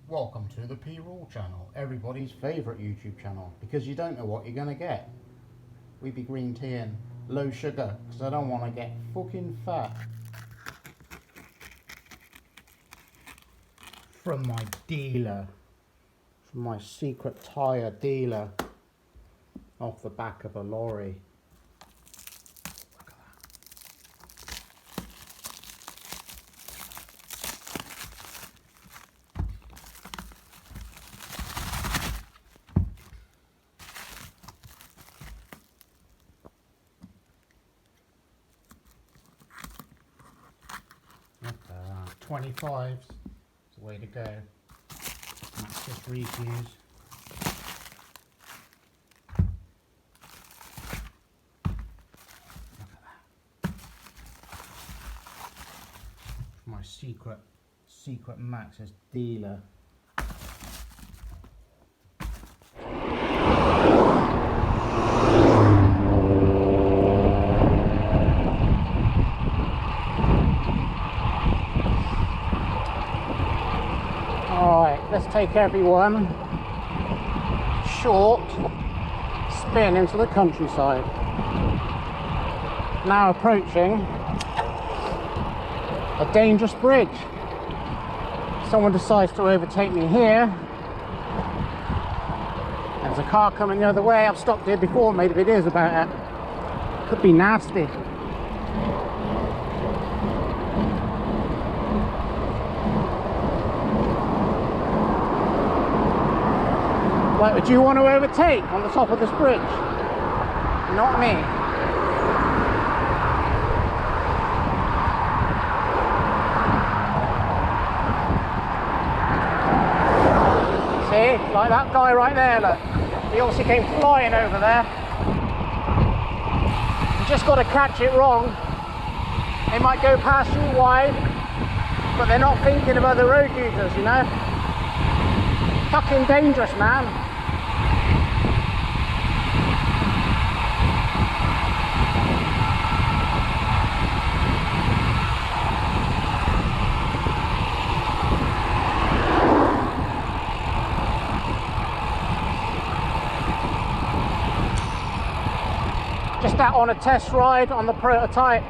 Welcome to the P-Roll channel, everybody's favourite YouTube channel, because you don't know what you're going to get. We be green tea and low sugar, because I don't want to get fucking fat. From my dealer, from my secret tyre dealer, off the back of a lorry. Look at that. Look at that. 25s is the way to go. That's just refuse. Look at that. My secret Max's dealer. Alright, let's take everyone short spin into the countryside. Now approaching a dangerous bridge. Someone decides to overtake me here. There's a car coming the other way. I've stopped here before, made videos about it. Could be nasty. Like, would you want to overtake on the top of this bridge? Not me. See, like that guy right there, look. He obviously came flying over there. You just got to catch it wrong. They might go past you wide, but they're not thinking of other road users, you know? Fucking dangerous, man. Just out on a test ride on the prototype.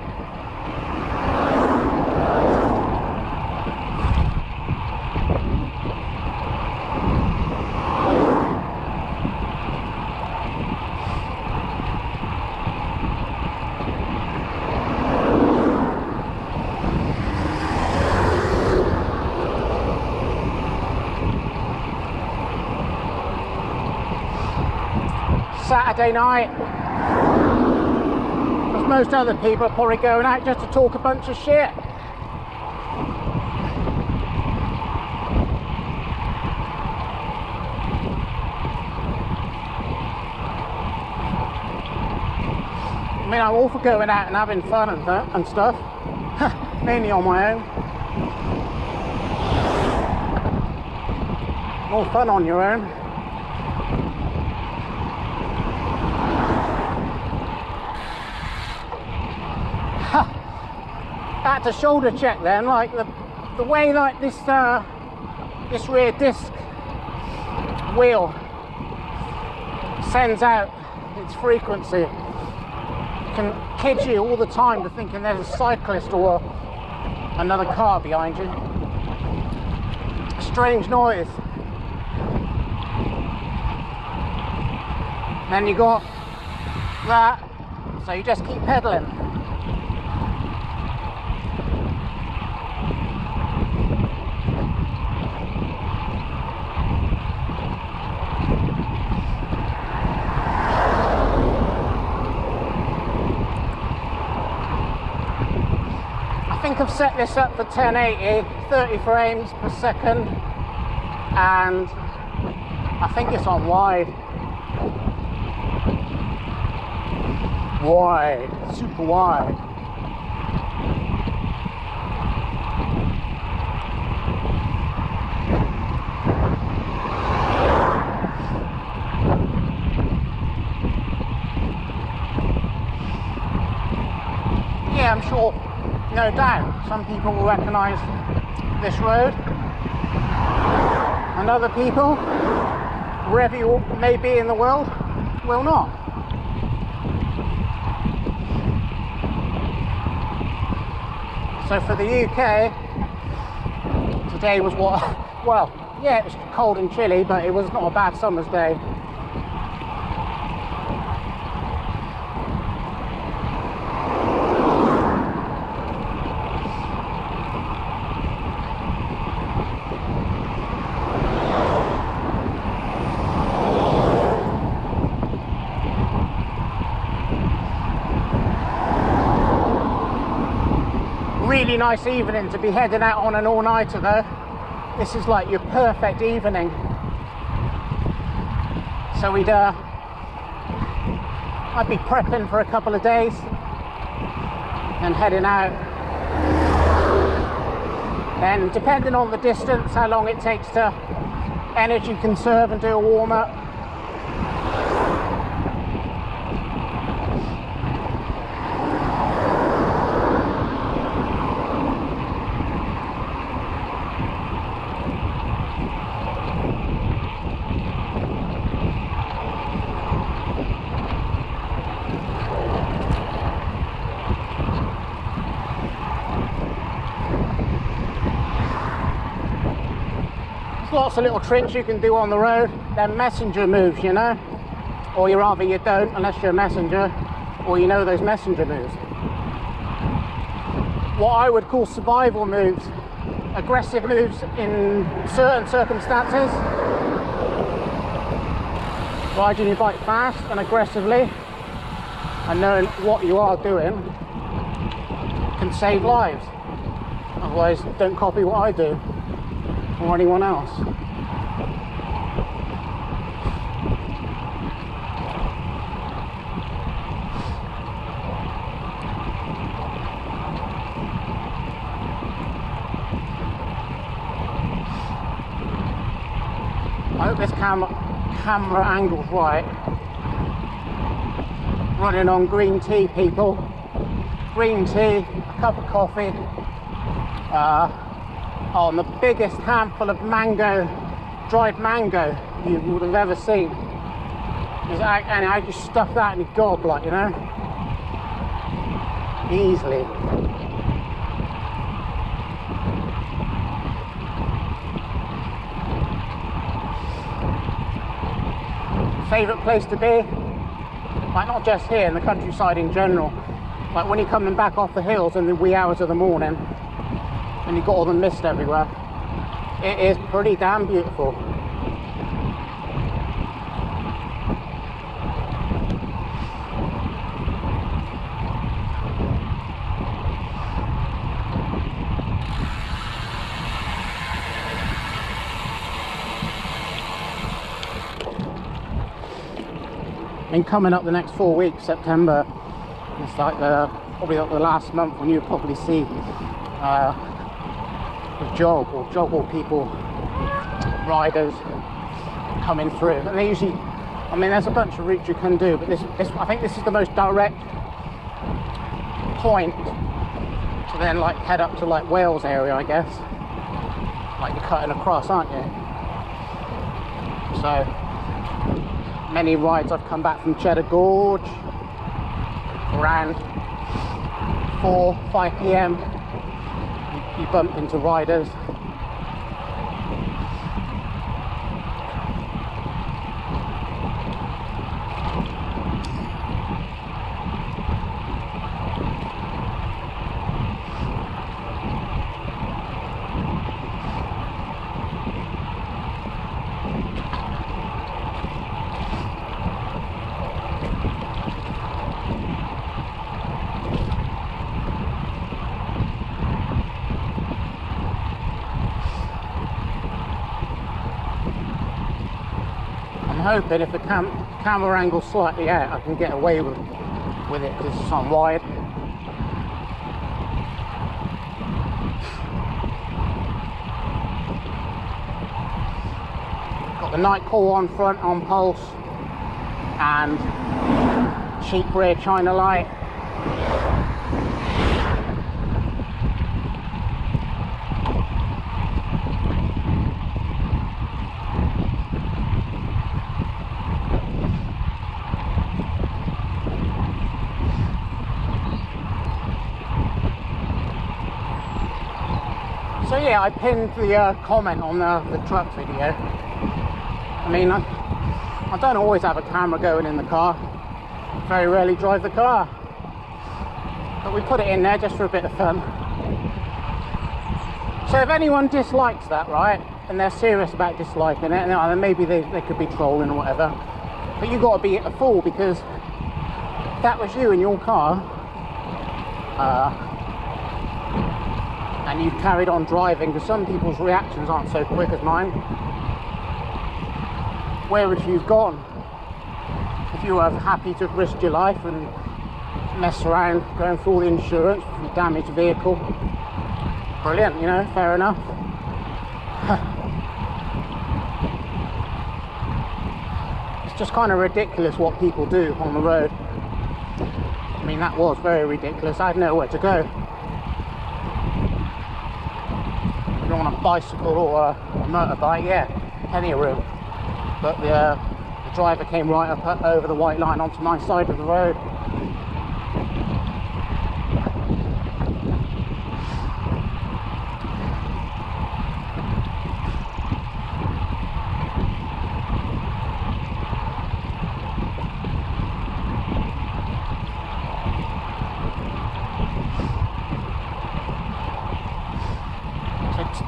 Saturday night. Because most other people are probably going out just to talk a bunch of shit. I mean, I'm all for going out and having fun and stuff. Mainly on my own. More fun on your own. Had to shoulder check then, like the way like this rear disc wheel sends out its frequency can kid you all the time to thinking there's a cyclist or another car behind you. Strange noise. Then you got that, so you just keep pedaling. I think I've set this up for 1080, 30 frames per second, and I think it's on wide. Wide, super wide. Yeah, I'm sure, no doubt, some people will recognise this road. and other people, wherever you may be in the world, will not. So for the UK, today was what, well, yeah, it was cold and chilly, but it was not a bad summer's day. Really nice evening to be heading out on an all-nighter though. This is like your perfect evening. So I'd be prepping for a couple of days and heading out. And depending on the distance, how long it takes to energy conserve and do a warm-up. Lots of little tricks you can do on the road. They're messenger moves, you know, or either you don't unless you're a messenger, or you know those messenger moves. What I would call survival moves, aggressive moves in certain circumstances. Riding your bike fast and aggressively and knowing what you are doing can save lives. Otherwise, don't copy what I do or anyone else. I hope this camera angle's right. Running on green tea, people. Green tea, a cup of coffee, on the biggest handful of dried mango you would have ever seen. And I just stuff that in your gob, like, you know, easily. Favourite place to be, like not just here, in the countryside in general, like when you're coming back off the hills in the wee hours of the morning and you've got all the mist everywhere. It is pretty damn beautiful. And coming up the next 4 weeks, September, it's like probably like the last month when you probably see jog or people, riders coming through. And they usually, I mean, there's a bunch of routes you can do, but this I think this is the most direct point to then like head up to like Wales area, I guess. Like you're cutting across, aren't you? So many rides I've come back from Cheddar Gorge around 4-5 p.m. You bump into riders. Hoping if the camera angle's slightly out, I can get away with it because it's on wide. Got the night call on front on pulse and cheap rear China light. yeah, I pinned the comment on the truck video. I mean, I don't always have a camera going in the car. Very rarely drive the car. But we put it in there just for a bit of fun. So if anyone dislikes that, right, and they're serious about disliking it, and maybe they could be trolling or whatever, but you've got to be a fool, because if that was you in your car, and you carried on driving, because some people's reactions aren't so quick as mine, where would you have gone? If you were happy to risk your life and mess around going through all the insurance for your damaged vehicle, brilliant, you know, fair enough. It's just kind of ridiculous what people do on the road. I mean, that was very ridiculous. I had nowhere to go. If you're on a bicycle or a motorbike, yeah, plenty of room. But the driver came right up over the white line onto my side of the road.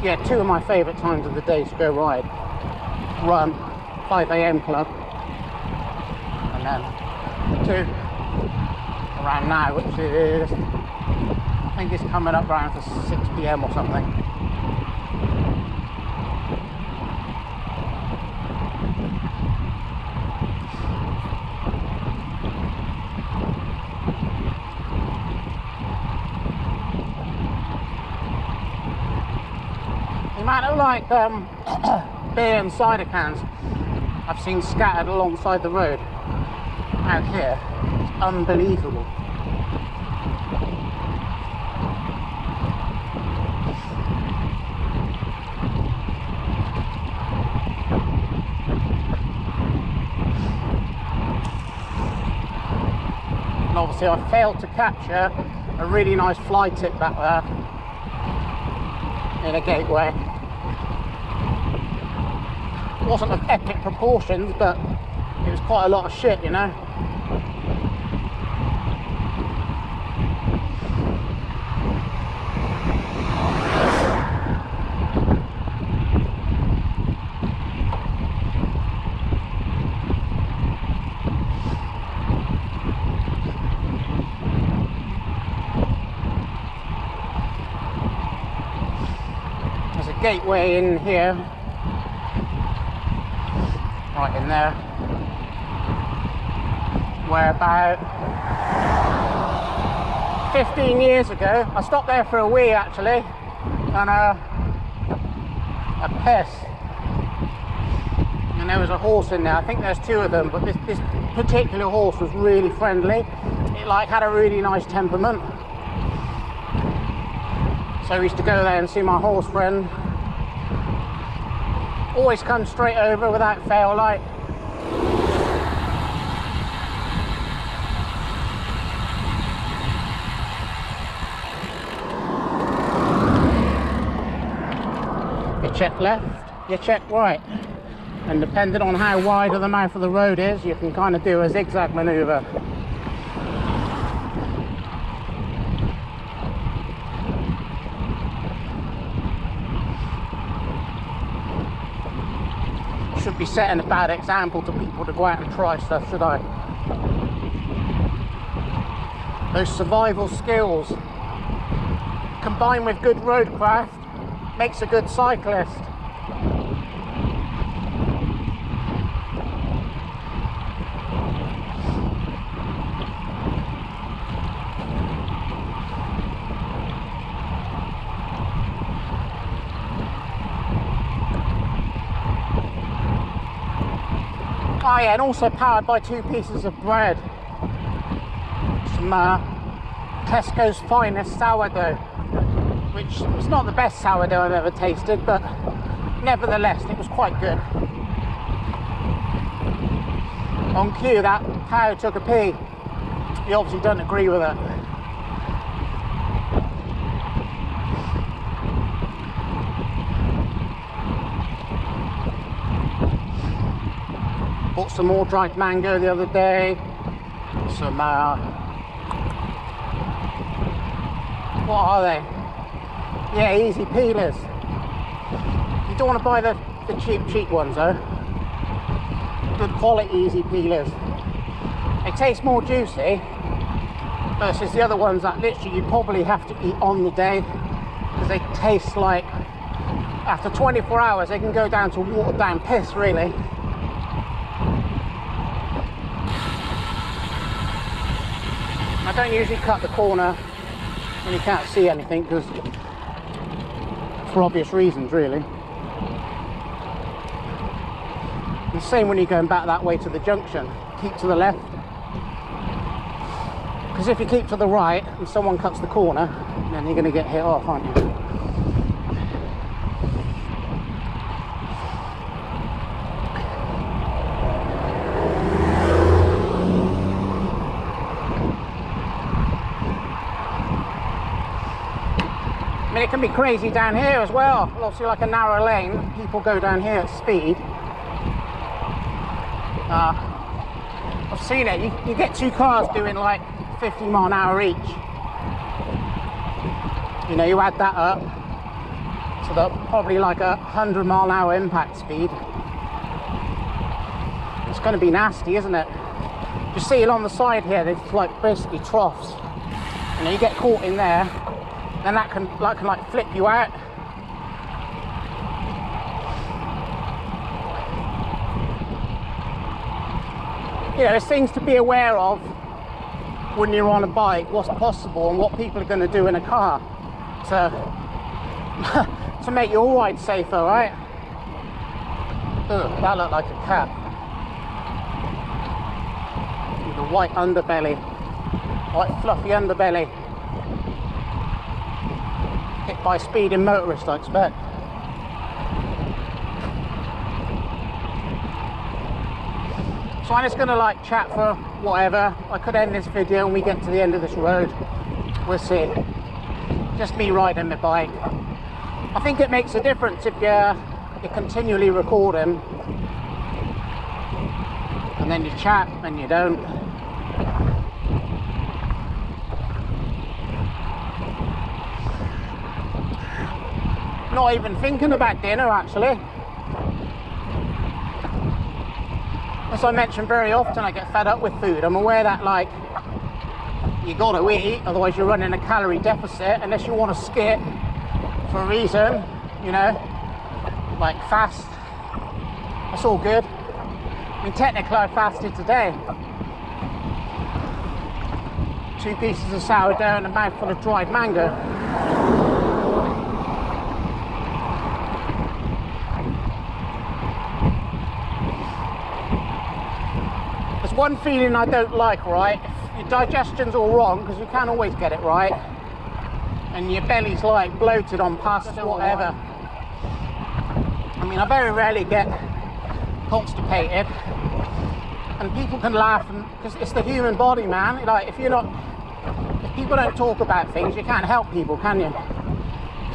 Yeah, two of my favourite times of the day to go ride. Run, 5 AM club, and then two around now, which is, I think it's coming up around for 6 PM or something. The amount of like beer and cider cans I've seen scattered alongside the road out here, it's unbelievable. And obviously I failed to capture a really nice fly tip back there in a gateway. It wasn't of epic proportions, but it was quite a lot of shit, you know. There's a gateway in here. Right in there, where about 15 years ago, I stopped there for a wee actually, and a piss, and there was a horse in there. I think there's two of them, but this particular horse was really friendly. It like had a really nice temperament, so I used to go there and see my horse friend. Always come straight over without fail, like. You check left, you check right. And depending on how wide of the mouth of the road is, you can kind of do a zigzag maneuver. Shouldn't be setting a bad example to people to go out and try stuff, should I? Those survival skills combined with good roadcraft makes a good cyclist. Oh yeah, and also powered by 2 pieces of bread. Some Tesco's finest sourdough, which was not the best sourdough I've ever tasted, but nevertheless it was quite good. On cue, that cow took a pee. He obviously doesn't agree with it. Bought some more dried mango the other day. Some, what are they? Yeah, easy peelers. You don't want to buy the cheap ones though. Good quality easy peelers. They taste more juicy versus the other ones that literally you probably have to eat on the day, because they taste like, after 24 hours they can go down to watered down piss really. I don't usually cut the corner when you can't see anything, because for obvious reasons really. The same when you're going back that way to the junction, keep to the left, because if you keep to the right and someone cuts the corner, then you're going to get hit off, aren't you? I mean, it can be crazy down here as well. Obviously, like a narrow lane, people go down here at speed. I've seen it. You get two cars doing like 50 mile an hour each. You know, you add that up to the probably like 100 mile an hour impact speed. It's going to be nasty, isn't it? You see it on the side here. There's like basically troughs. You know, you get caught in there, then that can like flip you out. You know, there's things to be aware of when you're on a bike, what's possible and what people are going to do in a car to make your ride safer, right? Ugh, that looked like a cat. With a white underbelly, white fluffy underbelly. Hit by a speeding motorist, I expect. So I'm just going to like chat for whatever. I could end this video when we get to the end of this road. We'll see. Just me riding my bike. I think it makes a difference if you're continually recording and then you chat and you don't. Not even thinking about dinner actually. As I mention very often, I get fed up with food. I'm aware that like you gotta eat, otherwise you're running a calorie deficit, unless you want to skip for a reason, you know, like fast. That's all good. I mean, technically I fasted today. 2 pieces of sourdough and a mouthful of dried mango. There's one feeling I don't like, right? If your digestion's all wrong, because you can't always get it right, and your belly's like bloated on pasta or whatever. I mean, I very rarely get constipated, and people can laugh, because it's the human body, man. Like, if people don't talk about things, you can't help people, can you?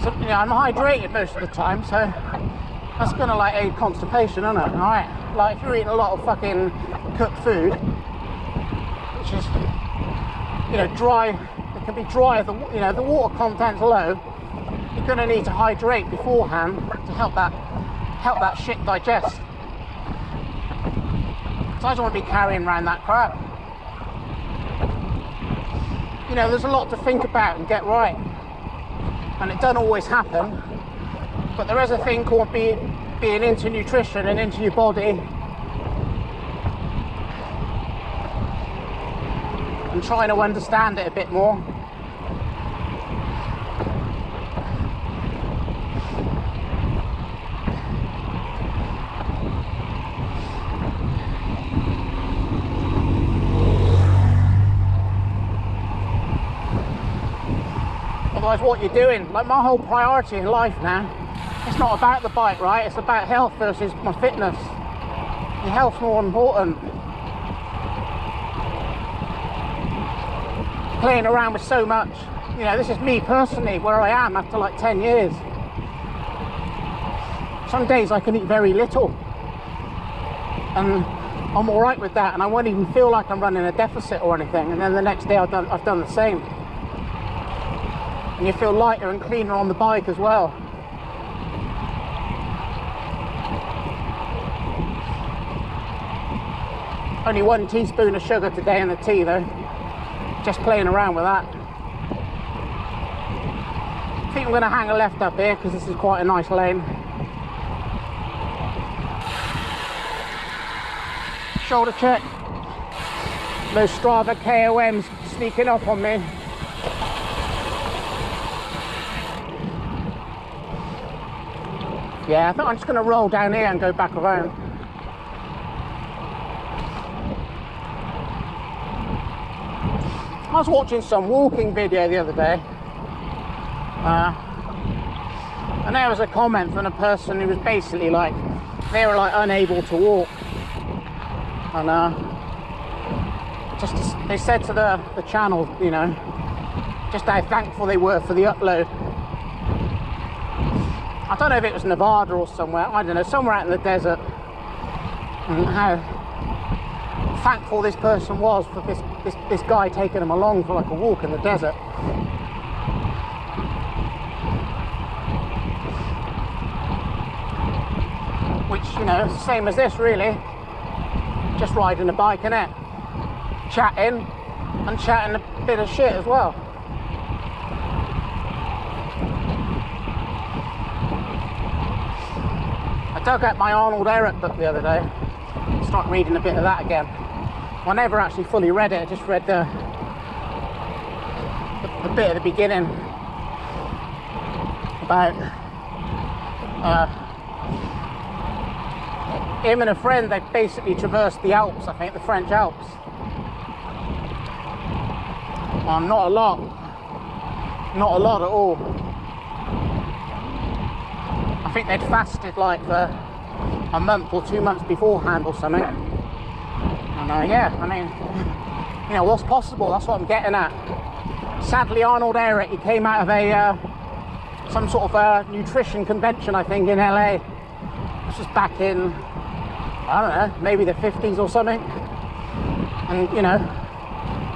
So, you know, I'm hydrated most of the time, so that's gonna like aid constipation, isn't it? All right. Like if you're eating a lot of fucking cooked food, which is, you know, dry, it can be dry if the water content's low, you're gonna need to hydrate beforehand to help that shit digest. So I don't want to be carrying around that crap. You know, there's a lot to think about and get right, and it doesn't always happen, but there is a thing called being into nutrition and into your body and trying to understand it a bit more. Otherwise, what you're doing, like my whole priority in life now, it's not about the bike, right? It's about health versus my fitness. Your health's more important. Playing around with so much. You know, this is me personally, where I am after like 10 years. Some days I can eat very little. And I'm all right with that, and I won't even feel like I'm running a deficit or anything. And then the next day I've done the same, and you feel lighter and cleaner on the bike as well. Only 1 teaspoon of sugar today in the tea though, just playing around with that. I think I'm going to hang a left up here because this is quite a nice lane. Shoulder check. Those Strava KOMs sneaking up on me. Yeah, I think I'm just going to roll down here and go back around. I was watching some walking video the other day, and there was a comment from a person who was basically like, they were like unable to walk, and they said to the channel, you know, just how thankful they were for the upload. I don't know if it was Nevada or somewhere, I don't know, somewhere out in the desert, and how thankful this person was for this guy taking him along for like a walk in the desert. Which, you know, same as this really, just riding a bike, innit? Chatting and chatting a bit of shit as well. I dug out my Arnold Ehret book the other day, start reading a bit of that again. I never actually fully read it, I just read the bit at the beginning about him and a friend. They basically traversed the Alps, I think, the French Alps. Not a lot at all. I think they'd fasted like for a month or 2 months beforehand or something. And yeah, I mean, you know, what's possible, that's what I'm getting at. Sadly, Arnold Ehret, he came out of a some sort of a nutrition convention, I think, in LA. This was back in, I don't know, maybe the 50s or something. And, you know,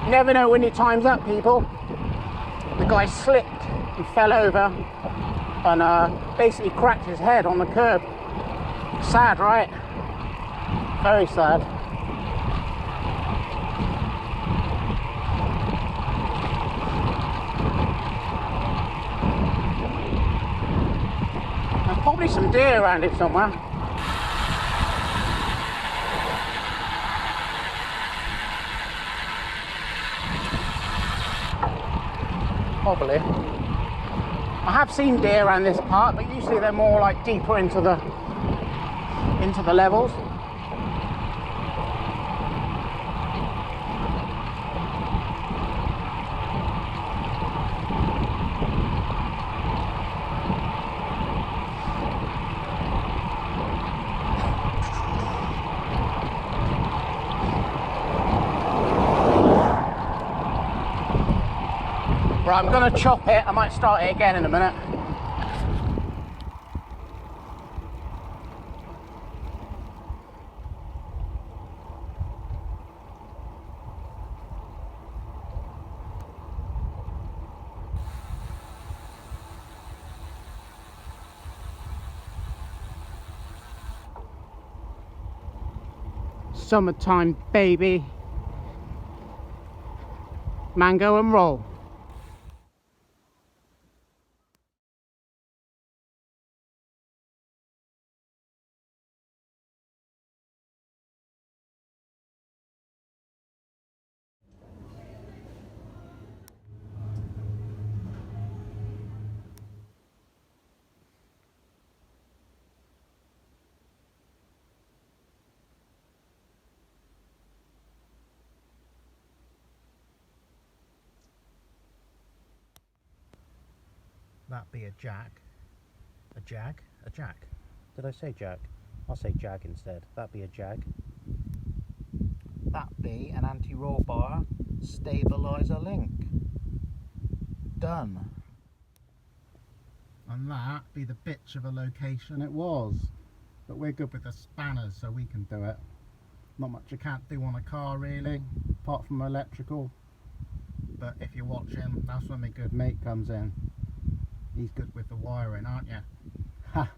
you never know when your time's up, people. The guy slipped and fell over and basically cracked his head on the curb. Sad, right? Very sad. There's probably some deer around it somewhere. Probably. I have seen deer around this part, but usually they're more like deeper into the levels. Right, I'm going to chop it. I might start it again in a minute. Summertime, baby. Mango and roll. That be a jack. A jag? A jack. Did I say jack? I'll say jag instead. That be a jag. That be an anti-roll bar stabilizer link. Done. And that be the bitch of a location it was. But we're good with the spanners, so we can do it. Not much you can't do on a car really, apart from electrical. But if you watch him, that's when my good mate comes in. He's good with the wiring, aren't you? Ha!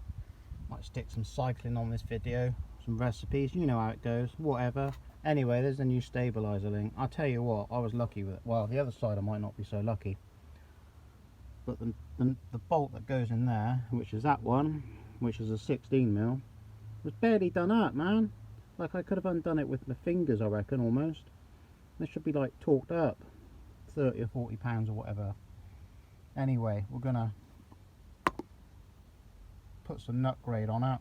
Might stick some cycling on this video, some recipes, you know how it goes, whatever. Anyway, there's a new stabiliser link. I'll tell you what, I was lucky with it. Well, the other side I might not be so lucky. But the bolt that goes in there, which is that one, which is a 16mm, was barely done up, man. Like I could have undone it with my fingers, I reckon, almost. This should be like torqued up, 30 or 40 pounds or whatever. Anyway, we're gonna put some nut grade on it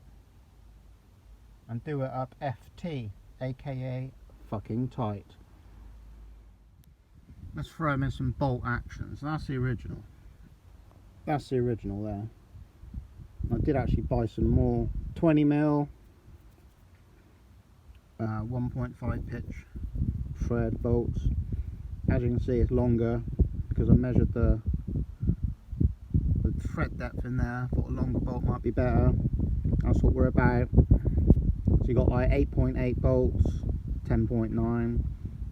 and do it up FT, aka fucking tight. Let's throw them in some bolt actions. That's the original. That's the original there. I did actually buy some more 20mm 1.5 pitch thread bolts. As you can see, it's longer because I measured the thread depth in there. I thought a longer bolt might be better. That's what we're about. So you got like 8.8 bolts, 10.9,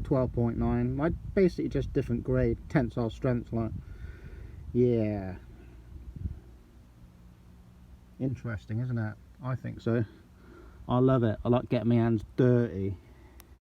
12.9. Like basically just different grade, tensile strength. Like, yeah, interesting, isn't it? I think so. I love it. I like getting my hands dirty.